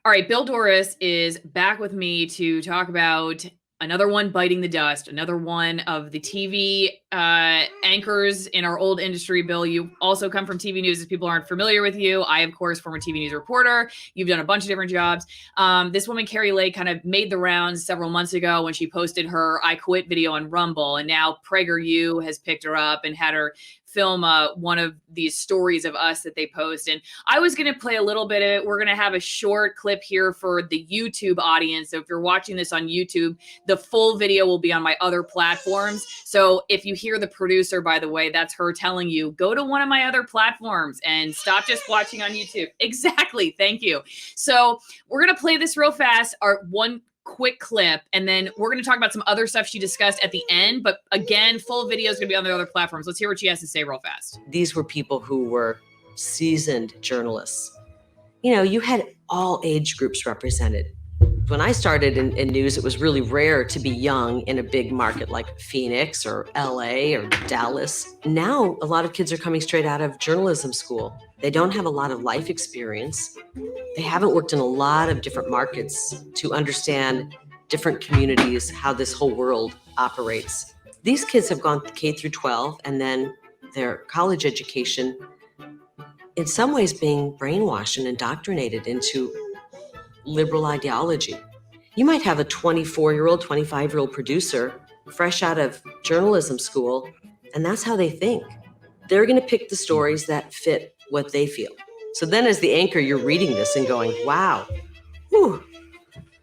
All right, Bill Dorris is back with me to talk about another one biting the dust, another one of the TV anchors in our old industry. Bill, you also come from TV news, as people aren't familiar with you. I, of course, former TV news reporter. You've done a bunch of different jobs. This woman, Kari Lake, kind of made the rounds several months ago when she posted her I Quit video on Rumble, and now PragerU has picked her up and had her film one of these stories of us that they post. And I was going to play a little bit of it. We're going to have a short clip here for the YouTube audience. So if you're watching this on YouTube, the full video will be on my other platforms. So if you hear the producer, by the way, that's her telling you, go to one of my other platforms and stop just watching on YouTube. Exactly. Thank you. So we're going to play this real fast. Our one quick clip, and then we're going to talk about some other stuff she discussed at the end. But again, full video is going to be on the other platforms. Let's hear what she has to say real fast. These were people who were seasoned journalists. You know, you had all age groups represented. When I started in news, it was really rare to be young in a big market like Phoenix or LA or Dallas. Now, a lot of kids are coming straight out of journalism school. They don't have a lot of life experience. They haven't worked in a lot of different markets to understand different communities, how this whole world operates. These kids have gone K through 12 and then their college education, in some ways being brainwashed and indoctrinated into liberal ideology. You might have a 24-year-old, 25-year-old producer fresh out of journalism school, and that's how they think. They're going to pick the stories that fit what they feel. So then as the anchor, you're reading this and going, wow, whew,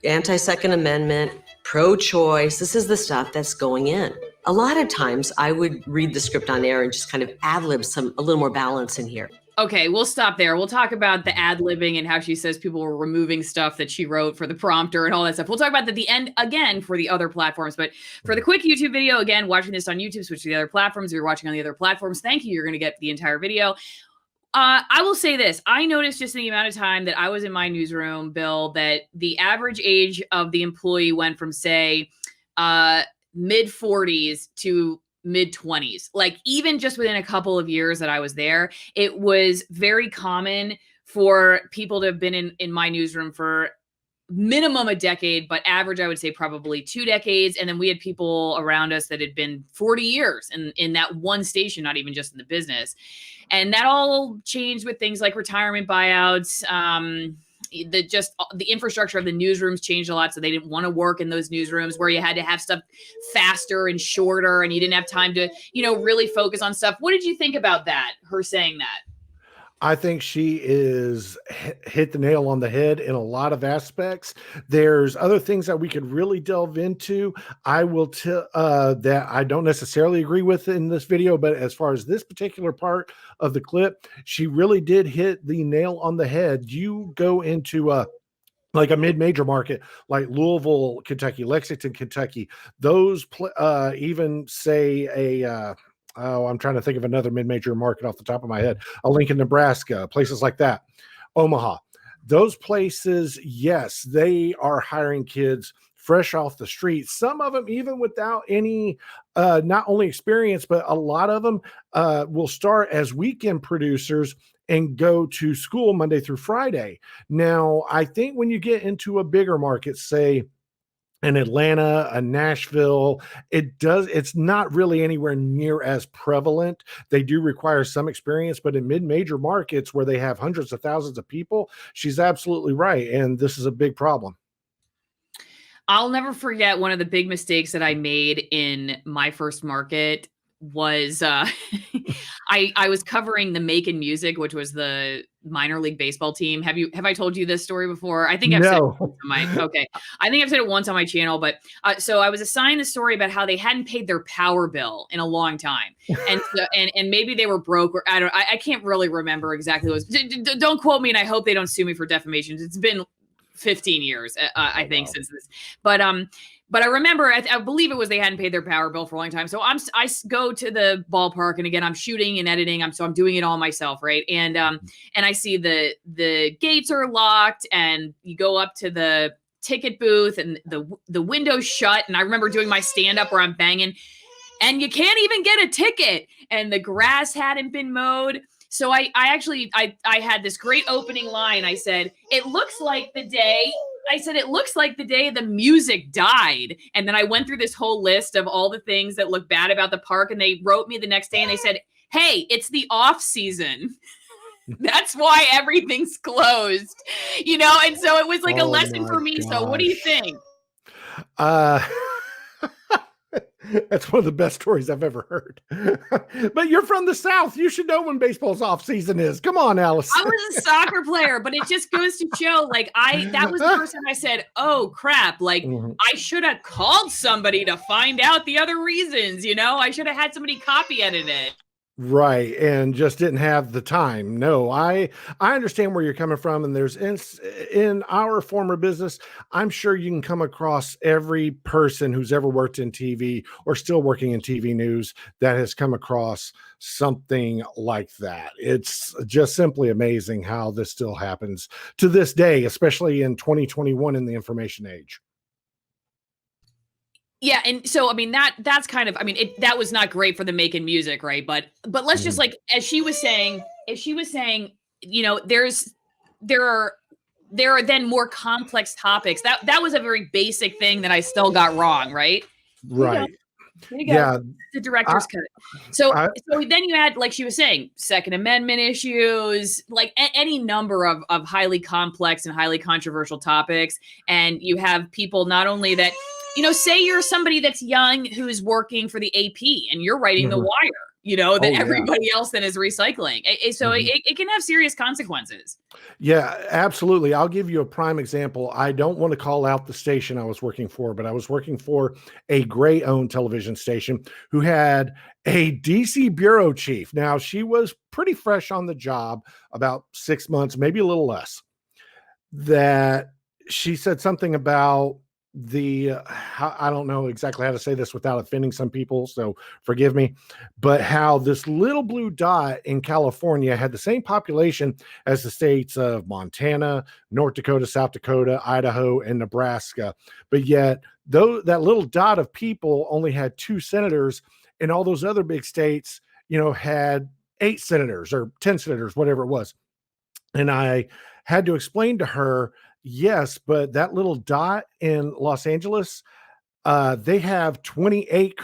anti-Second Amendment, pro-choice, this is the stuff that's going in. A lot of times I would read the script on air and just kind of ad-lib a little more balance in here. Okay, we'll stop there. We'll talk about the ad-libbing and how she says people were removing stuff that she wrote for the prompter and all that stuff. We'll talk about that at the end again for the other platforms. But for the quick YouTube video, again, watching this on YouTube, switch to the other platforms. If you're watching on the other platforms, thank you. You're going to get the entire video. I will say this. I noticed just in the amount of time that I was in my newsroom, Bill, that the average age of the employee went from, say, mid-40s to mid-20s. Like, even just within a couple of years that I was there, it was very common for people to have been in my newsroom for minimum a decade, but average, I would say probably 2 decades. And then we had people around us that had been 40 years in that one station, not even just in the business. And that all changed with things like retirement buyouts. The infrastructure of the newsrooms changed a lot. So they didn't want to work in those newsrooms where you had to have stuff faster and shorter and you didn't have time to, really focus on stuff. What did you think about that, her saying that? I think she is hit the nail on the head in a lot of aspects. There's other things that we could really delve into. I will tell that I don't necessarily agree with in this video, but as far as this particular part of the clip, she really did hit the nail on the head. You go into like a mid-major market like Louisville, Kentucky, Lexington, Kentucky, those even say I'm trying to think of another mid-major market off the top of my head. Lincoln, Nebraska, places like that. Omaha. Those places, yes, they are hiring kids fresh off the street. Some of them even without any, not only experience, but a lot of them will start as weekend producers and go to school Monday through Friday. Now, I think when you get into a bigger market, say, in Atlanta, Nashville, it's not really anywhere near as prevalent. They do require some experience, but in mid-major markets where they have hundreds of thousands of people, she's absolutely right. And this is a big problem. I'll never forget one of the big mistakes that I made in my first market was I was covering the Macon Music, which was the minor league baseball team. Have I told you this story before? I think I've said it once on I think I've said it once on my channel, but so I was assigned the story about how they hadn't paid their power bill in a long time. And and maybe they were broke, or I can't really remember exactly what it was. Don't quote me, and I hope they don't sue me for defamation. It's been 15 years, I think, since this. But I remember, I believe it was they hadn't paid their power bill for a long time. So I go to the ballpark, and again, I'm shooting and editing. I'm doing it all myself, right? And I see the gates are locked, and you go up to the ticket booth, and the window's shut. And I remember doing my stand up where I'm banging, and you can't even get a ticket, and the grass hadn't been mowed. So I actually had this great opening line. I said, it looks like the day the music died. And then I went through this whole list of all the things that look bad about the park. And they wrote me the next day and they said, hey, it's the off season. That's why everything's closed, And so it was like a lesson for me. So what do you think? That's one of the best stories I've ever heard. But you're from the South. You should know when baseball's off season is. Come on, Alice. I was a soccer player, but it just goes to show, that was the first time I said, oh, crap. I should have called somebody to find out the other reasons, I should have had somebody copy edit it. Right. And just didn't have the time. No, I understand where you're coming from. And there's in our former business, I'm sure you can come across every person who's ever worked in TV or still working in TV news that has come across something like that. It's just simply amazing how this still happens to this day, especially in 2021 in the information age. Yeah, and so that's kind of that was not great for the making music, right? But let's just as she was saying, there are then more complex topics. That was a very basic thing that I still got wrong, right? Right. There you go. Yeah, the director's cut. So then you add, like she was saying, Second Amendment issues, any number of highly complex and highly controversial topics, and you have people not only that. Say you're somebody that's young who's working for the AP and you're writing the wire, that everybody else then is recycling. So it can have serious consequences. Yeah, absolutely. I'll give you a prime example. I don't want to call out the station I was working for, but I was working for a Gray-owned television station who had a DC bureau chief. Now, she was pretty fresh on the job, about 6 months, maybe a little less, that she said something about I don't know exactly how to say this without offending some people, so forgive me, but how this little blue dot in California had the same population as the states of Montana, North Dakota, South Dakota, Idaho, and Nebraska. But yet, though that little dot of people only had 2 senators, and all those other big states, had 8 senators or 10 senators, whatever it was. And I had to explain to her, yes, but that little dot in Los Angeles, they have 28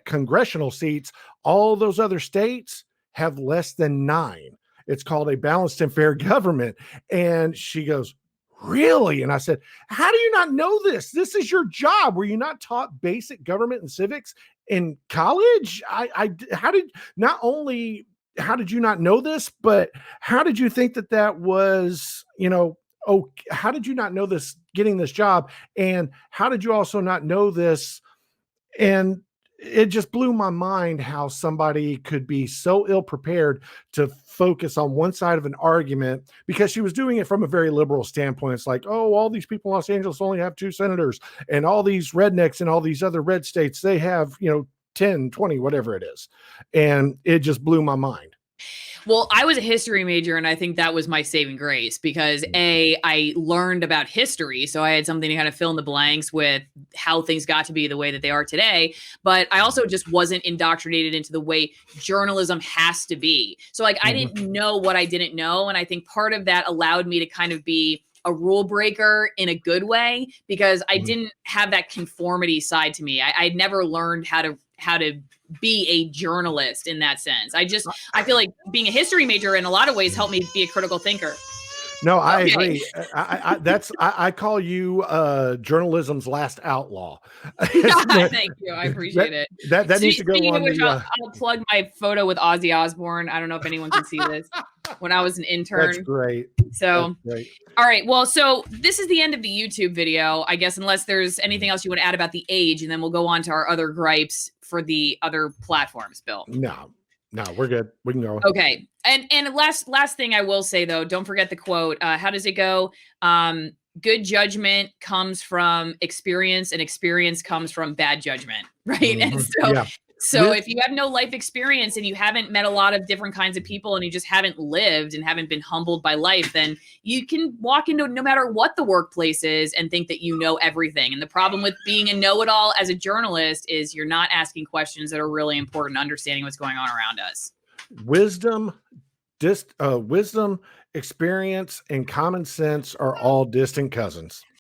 congressional seats. All those other states have less than 9. It's called a balanced and fair government. And she goes, really? And I said, how do you not know this? This is your job. Were you not taught basic government and civics in college? How did you not know this, but how did you think that was, how did you not know this getting this job? And how did you also not know this? And it just blew my mind how somebody could be so ill prepared to focus on one side of an argument, because she was doing it from a very liberal standpoint. It's like, oh, all these people in Los Angeles only have 2 senators, and all these rednecks in all these other red states, they have, 10, 20, whatever it is. And it just blew my mind. Well, I was a history major, and I think that was my saving grace because I learned about history. So I had something to kind of fill in the blanks with how things got to be the way that they are today. But I also just wasn't indoctrinated into the way journalism has to be. So I didn't know what I didn't know. And I think part of that allowed me to kind of be a rule breaker in a good way, because I didn't have that conformity side to me. I'd never learned how to be a journalist in that sense. I feel like being a history major in a lot of ways helped me be a critical thinker. No, I agree. I call you journalism's last outlaw. Thank you. I appreciate it. That needs to go on. I'll plug my photo with Ozzy Osbourne. I don't know if anyone can see this. When I was an intern. That's great. So, That's great. All right. Well, so this is the end of the YouTube video, I guess, unless there's anything else you want to add about the age, and then we'll go on to our other gripes for the other platforms, Bill. No, we're good. We can go. Okay. And last thing I will say, though, don't forget the quote. How does it go? Good judgment comes from experience, and experience comes from bad judgment. Right. And so if you have no life experience and you haven't met a lot of different kinds of people, and you just haven't lived and haven't been humbled by life, then you can walk into no matter what the workplace is and think that you know everything. And the problem with being a know-it-all as a journalist is you're not asking questions that are really important, understanding what's going on around us. Wisdom wisdom, experience, and common sense are all distant cousins.